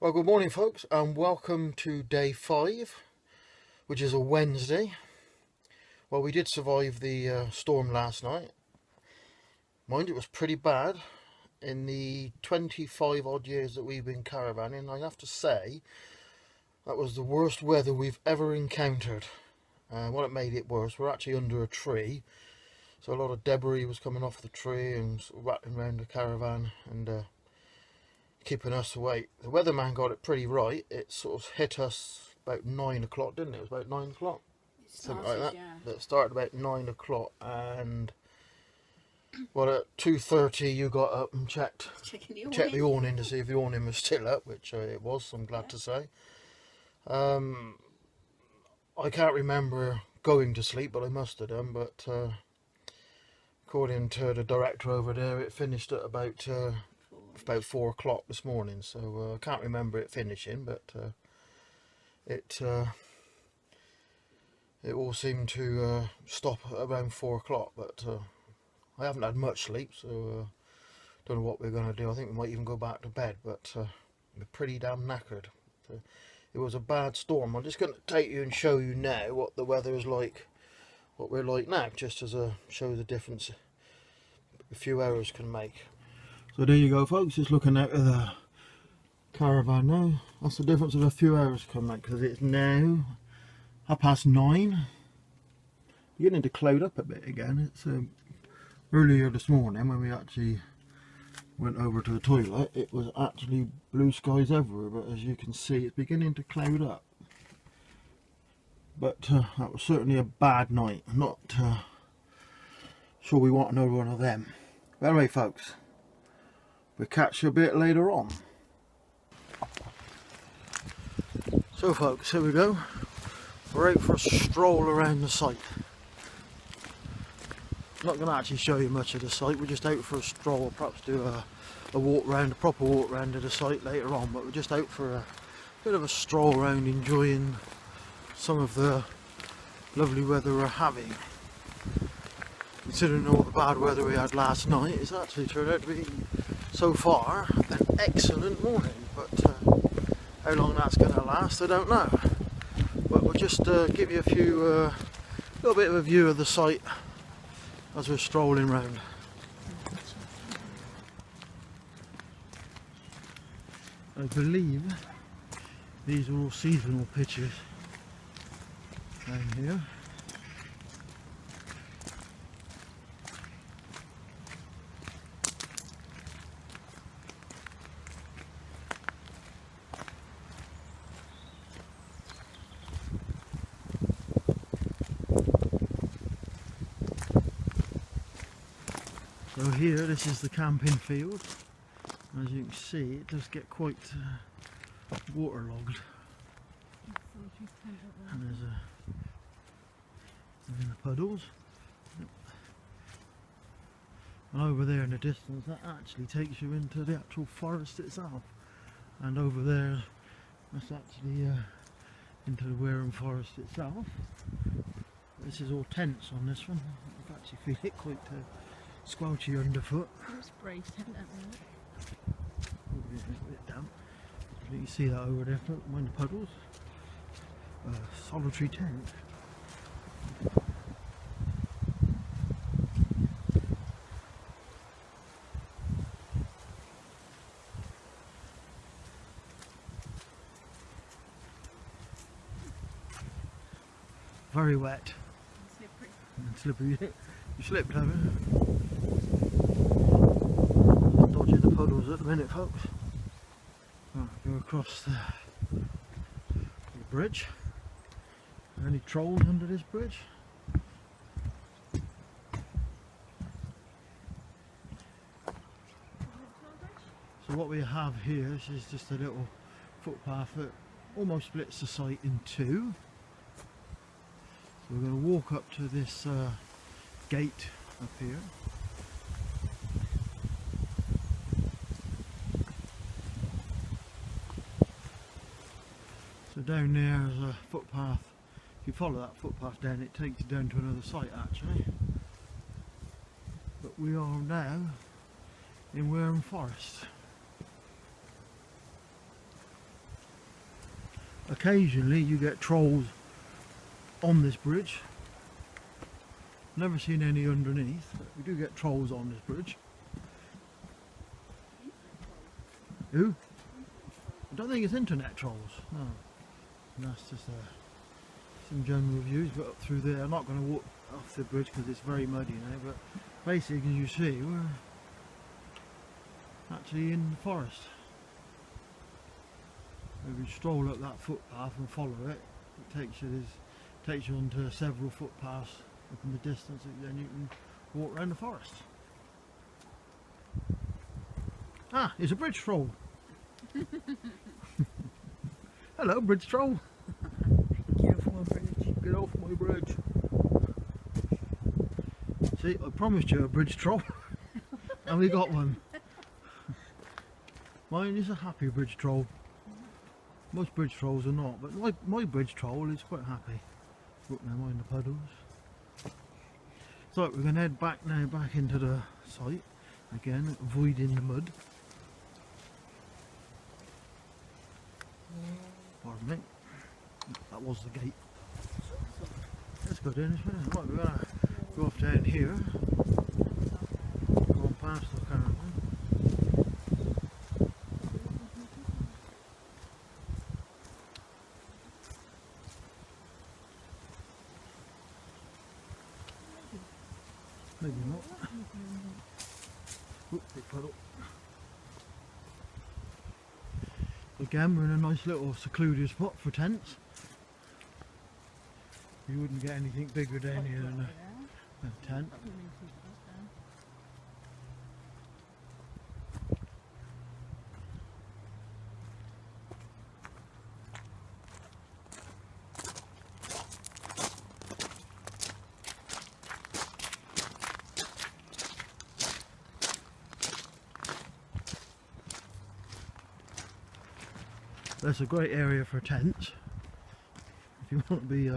Well, good morning, folks, and welcome to day 5, which is a Wednesday. Well, we did survive the storm last night. Mind, it was pretty bad. In the 25 odd years that we've been caravanning, I have to say that was the worst weather we've ever encountered. What made it worse, we're actually under a tree, so a lot of debris was coming off the tree and sort of rattling around the caravan and keeping us awake. The weatherman got it pretty right. It sort of hit us about 9 o'clock, didn't it? It was about 9 o'clock, something like that. Yeah. It started about 9 o'clock, and well, at 2:30 you got up and checked the awning to see if the awning was still up, which it was, so I'm glad to say. I can't remember going to sleep, but I must have done. But according to the director over there, it finished at about 4 o'clock this morning, so I can't remember it finishing, but it all seemed to stop at around 4 o'clock, but I haven't had much sleep, so don't know what we're going to do. I think we might even go back to bed, but we're pretty damn knackered. So it was a bad storm. I'm just going to take you and show you now what the weather is like, what we're like now, just as a show the difference a few hours can make. So there you go, folks, just looking out of the caravan now. That's the difference of a few hours can make, because it's now 9:30. Beginning to cloud up a bit again. It's earlier this morning when we actually went over to the toilet, it was actually blue skies everywhere, but as you can see it's beginning to cloud up. But that was certainly a bad night. I'm not sure we want another one of them. But anyway, folks, we'll catch you a bit later on. So folks, here we go. We're out for a stroll around the site. I'm not going to actually show you much of the site, we're just out for a stroll. Perhaps do a walk round, a proper walk round of the site later on, but we're just out for a bit of a stroll around, enjoying some of the lovely weather we're having. Considering all the bad weather we had last night, it's actually turned out to be, so far, an excellent morning, but how long that's going to last I don't know. But we'll just give you a little bit of a view of the site as we're strolling round. I believe these are all seasonal pictures down here. So here, this is the camping field. As you can see, it does get quite waterlogged. And there's the puddles. And over there in the distance, that actually takes you into the actual forest itself. And over there, that's actually into the Wareham forest itself. This is all tents on this one. I can actually feel it quite squelchy underfoot. It's braced, isn't it? A bit damp. You can see that over there, behind the puddles. Solitary tent. Very wet. Slippery. And slippery. You slipped, haven't you? Dodging the puddles at the minute, folks. Right, go across the bridge. Any trolls under this bridge? So what we have here, this is just a little footpath that almost splits the site in two. So we're going to walk up to this gate up here. So down there is a footpath. If you follow that footpath down, it takes you down to another site actually. But we are now in Wareham Forest. occasionally you get trolls on this bridge. Never seen any underneath, but we do get trolls on this bridge. Who? I don't think it's internet trolls, no. And that's just some general views. But up through there, I'm not going to walk off the bridge because it's very muddy now, but basically as you see, we're actually in the forest. If you stroll up that footpath and follow it, it takes you onto several footpaths up in the distance, and then you can walk around the forest. Ah, it's a bridge troll. Hello, bridge troll. Get off my bridge. Get off my bridge. See, I promised you a bridge troll, and we got one. Mine is a happy bridge troll. Most bridge trolls are not, but my bridge troll is quite happy. Look now, mind the puddles. So we're going to head back now, back into the site again, avoiding the mud. Pardon me. That was the gate. Let's go down this way. Right, we're going to go off down here. Go on past the caravan. Maybe not. Oop, big puddle. Again, we're in a nice little secluded spot for tents. You wouldn't get anything bigger down here than a tent. That's a great area for tents. If you want to be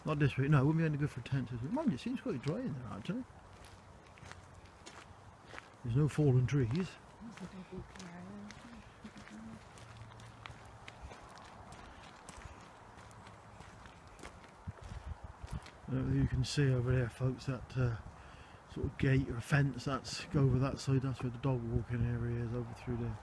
not this week, no, it wouldn't be any good for tents this week. Mind you, it seems quite dry in there actually. There's no fallen trees. You can see over there, folks, that sort of gate or fence that's go over that side. That's where the dog walking area is, over through there.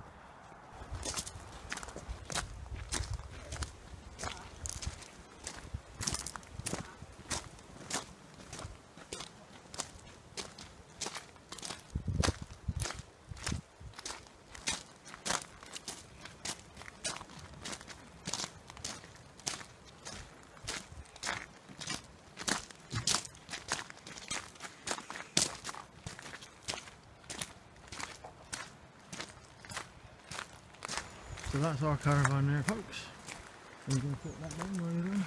So that's our caravan there, folks. I'm going to put that down while you're there.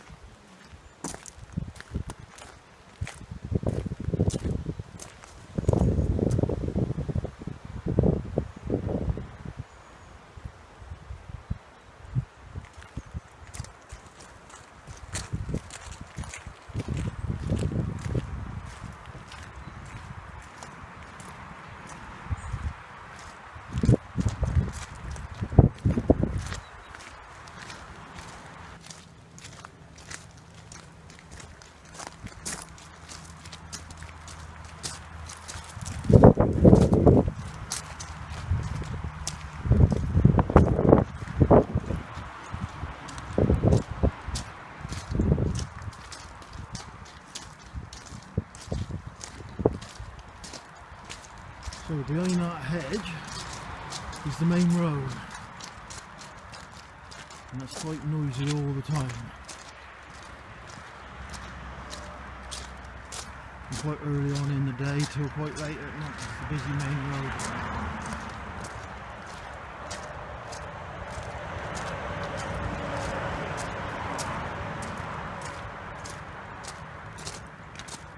So behind that hedge is the main road, and that's quite noisy all the time. From quite early on in the day till quite late at night. It's a busy main road.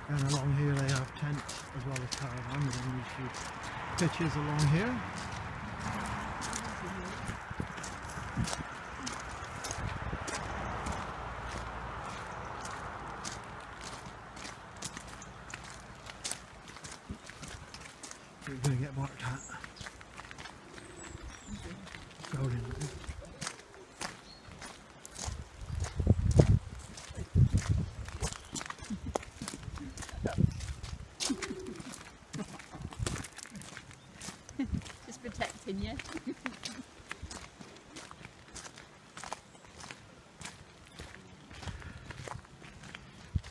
And along here they have tents as well as caravans, and you see pitches along here. We're going to get marked at. strolling. Just protecting you.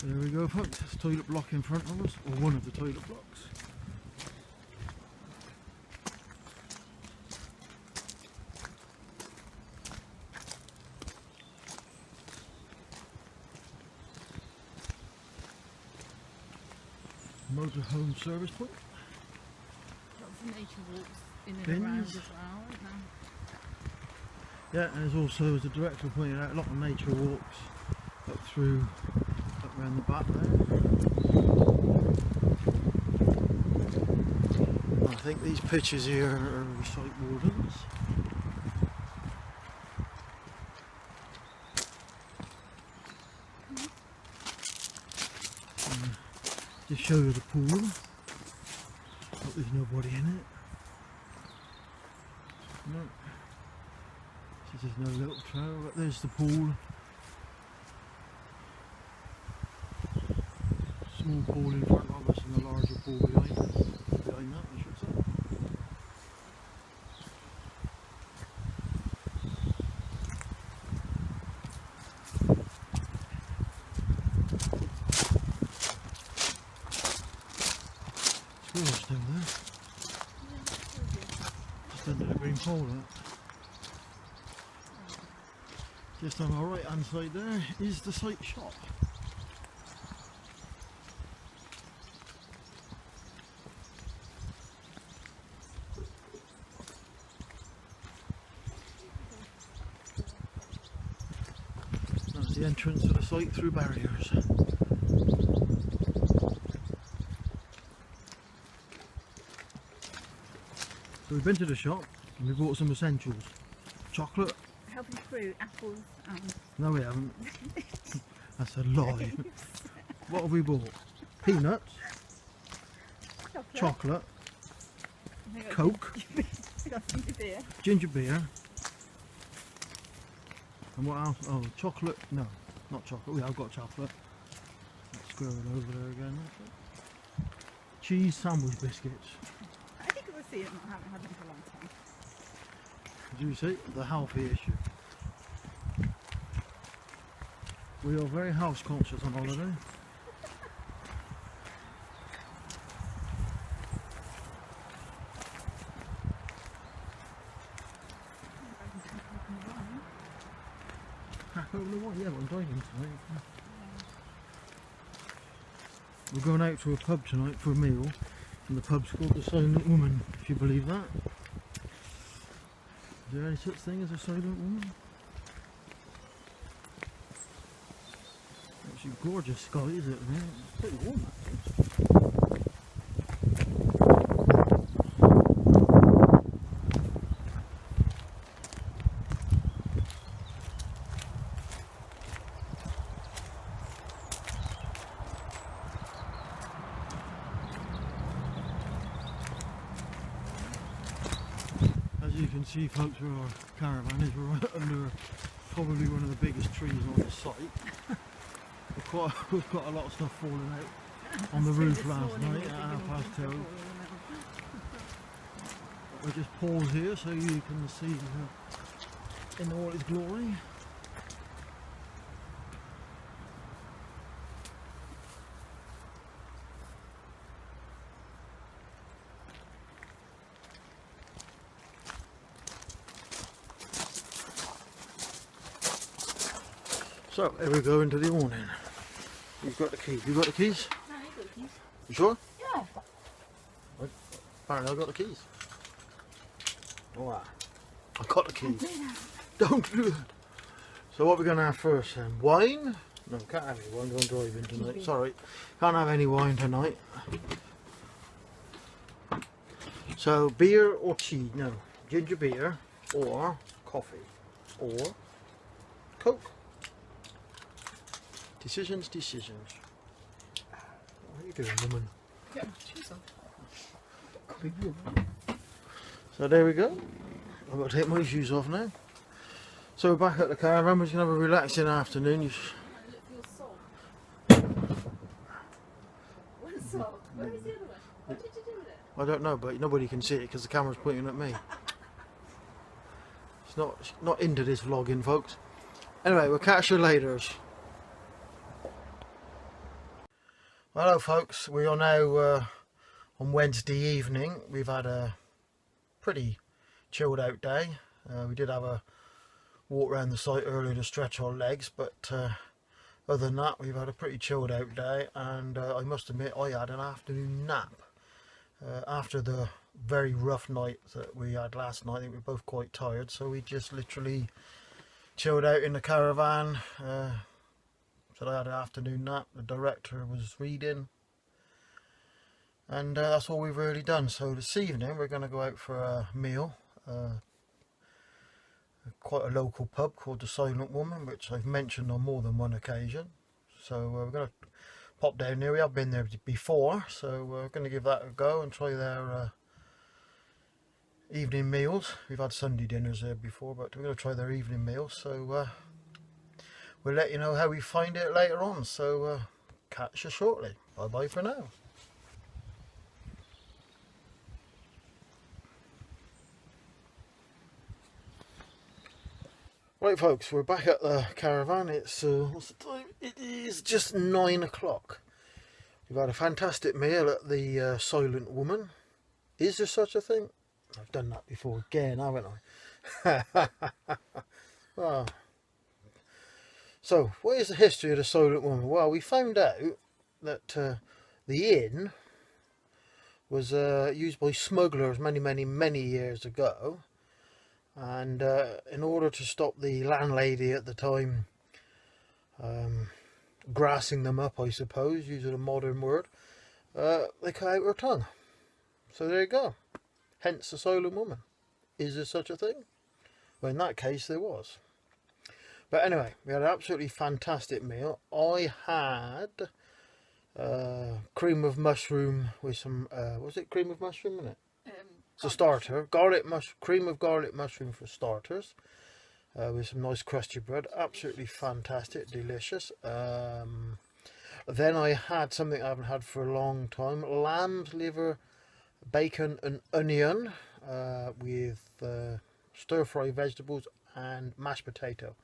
There we go, folks. There's a toilet block in front of us, or one of the toilet blocks. Motorhome service point. Lots of nature walks in and Bins. around as well, isn't there? Yeah, and there's also, as the director pointed out, a lot of nature walks up through, up around the back there. I think these pitches here are site wardens. Just show you the pool. Hope there's nobody in it. No. There's no little trail, but there's the pool. Small pool in front of us and a larger pool behind us. Behind that, I should say. Squirrels down there. Just under the green pole there. Just on our right hand side there is the site shop. That's the entrance to the site through barriers. So we've been to the shop and we bought some essentials. Chocolate. Healthy fruit, apples, and No we haven't. That's a lie. What have we bought? Peanuts, chocolate, Coke, beer. ginger beer, and what else? Oh, chocolate. No, not chocolate. We have got chocolate. Let's scroll over there again. Cheese sandwich biscuits. I think we'll see it. I haven't had them for a long time. As you see, the healthy issue. We are very house conscious on holiday. Crack open the wine? Yeah, but I'm driving tonight. We're going out to a pub tonight for a meal, and the pub's called the Silent Woman, if you believe that. Is there any such thing as a silent woman? Actually, gorgeous sky, is it? Man? It's pretty warm actually. As you can see, folks, where our caravan is, we're right under probably one of the biggest trees on the site. We've got a lot of stuff falling out on the roof last night at 2:30. We'll just pause here so you can see in all its glory. So, here we go into the awning. You've got the key. You got the keys? No, you got keys. You sure? Yeah. Apparently I've got the keys. Alright. I've got the keys. Don't do it. So what we're going to have first then? Wine? No, can't have any wine. I'm driving tonight. Sorry. Can't have any wine tonight. So beer or tea? No. Ginger beer or coffee or Coke. Decisions. What are you doing, woman? Get my shoes on. So there we go. I've got to take my shoes off now. So we're back at the caravan. We're just going to have a relaxing afternoon. Look, your sock. One sock. Where is the other one? What did you do with it? I don't know, but nobody can see it because the camera's pointing at me. It's not into this vlogging, folks. Anyway, we'll catch you later. Hello folks, we are now on Wednesday evening. We've had a pretty chilled out day. We did have a walk around the site earlier to stretch our legs, but other than that we've had a pretty chilled out day, and I must admit I had an afternoon nap. After the very rough night that we had last night, I think we were both quite tired, so we just literally chilled out in the caravan. So I had an afternoon nap, the director was reading, and that's all we've really done. So this evening we're going to go out for a meal, quite a local pub called the Silent Woman, which I've mentioned on more than one occasion. So we're going to pop down there. We have been there before, so we're going to give that a go and try their evening meals. We've had Sunday dinners there before, but we're going to try their evening meals. So we'll let you know how we find it later on. So catch you shortly. Bye bye for now. Right folks, we're back at the caravan. It's what's the time? It is just 9 o'clock. We've had a fantastic meal at the Silent Woman. Is there such a thing? I've done that before again, haven't I? Well, so what is the history of the Silent Woman? Well, we found out that the inn was used by smugglers many years ago, and in order to stop the landlady at the time grassing them up, I suppose, using a modern word, they cut out her tongue. So there you go. Hence the Silent Woman. Is there such a thing? Well, in that case there was. But anyway, we had an absolutely fantastic meal. I had cream of mushroom with some, was it cream of mushroom in it? It's a starter. Cream of garlic mushroom for starters. With some nice crusty bread. Absolutely fantastic, delicious. Then I had something I haven't had for a long time. Lamb's liver, bacon and onion with stir-fry vegetables and mashed potato.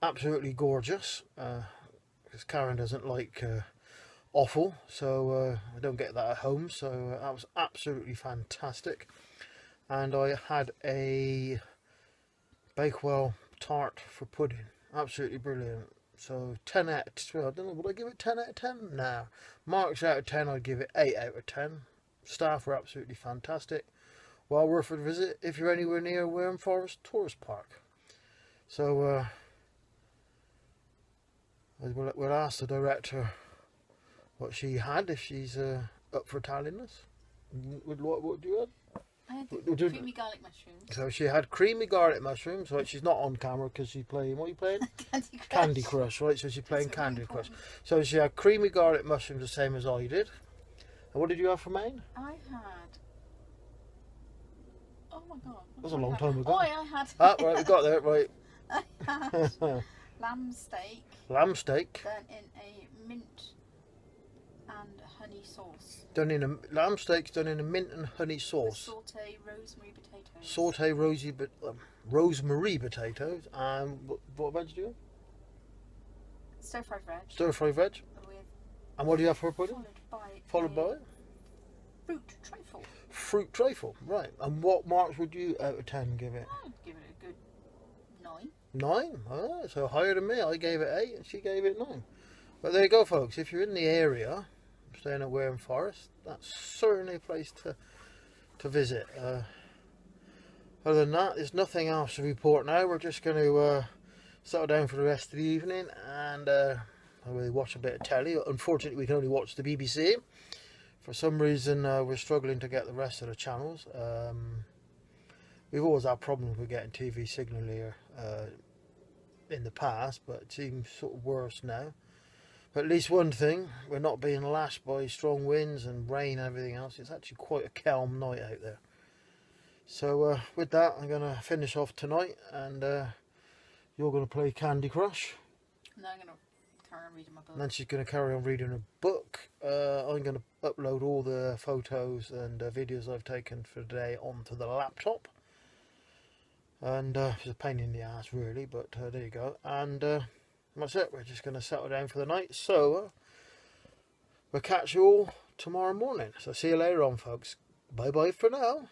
Absolutely gorgeous. Because Karen doesn't like offal, so I don't get that at home, so that was absolutely fantastic. And I had a Bakewell tart for pudding. Absolutely brilliant. So 10 out of 12. I don't know, would I give it 10 out of 10? No. Marks out of 10, I'd give it 8 out of 10. Staff were absolutely fantastic. Well worth a visit if you're anywhere near Wareham Forest Tourist Park. So we'll ask the director what she had, if she's up for telling us. What do you have? I had the creamy garlic mushrooms. So she had creamy garlic mushrooms, right? She's not on camera because she's playing, what are you playing? Candy Crush. Candy Crush, right? So she's playing Candy Crush. So she had creamy garlic mushrooms the same as I did. And what did you have for mine? I had... Oh my god. That was a long time ago. Oh, I had... Ah, right, we got there, right. I had lamb steak. Lamb steak. Done in a mint and honey sauce. Lamb steak's done in a mint and honey sauce. Sauté rosemary potatoes. Sauté rosemary potatoes. And what veg do you have? Stir-fried veg. Stir-fried veg. With and what do you have for a pudding? Followed by fruit trifle. Fruit trifle, right. And what marks would you out of 10 give it? I'd give it a good 9. 9? Alright, so higher than me. I gave it 8 and she gave it 9. But there you go folks, if you're in the area, staying at Wareham Forest, that's certainly a place to visit. Other than that, there's nothing else to report now. We're just going to settle down for the rest of the evening and we'll watch a bit of telly. Unfortunately, we can only watch the BBC. For some reason, we're struggling to get the rest of the channels. We've always had problems with getting TV signal here in the past, but it seems sort of worse now. But at least one thing, we're not being lashed by strong winds and rain and everything else. It's actually quite a calm night out there. So with that, I'm going to finish off tonight, and you're going to play Candy Crush. And I'm going to carry on reading my book. And then she's going to carry on reading a book. I'm going to upload all the photos and videos I've taken for today onto the laptop. And it's a pain in the ass really, but there you go. And that's it, we're just going to settle down for the night. So we'll catch you all tomorrow morning. So see you later on, folks. Bye bye for now.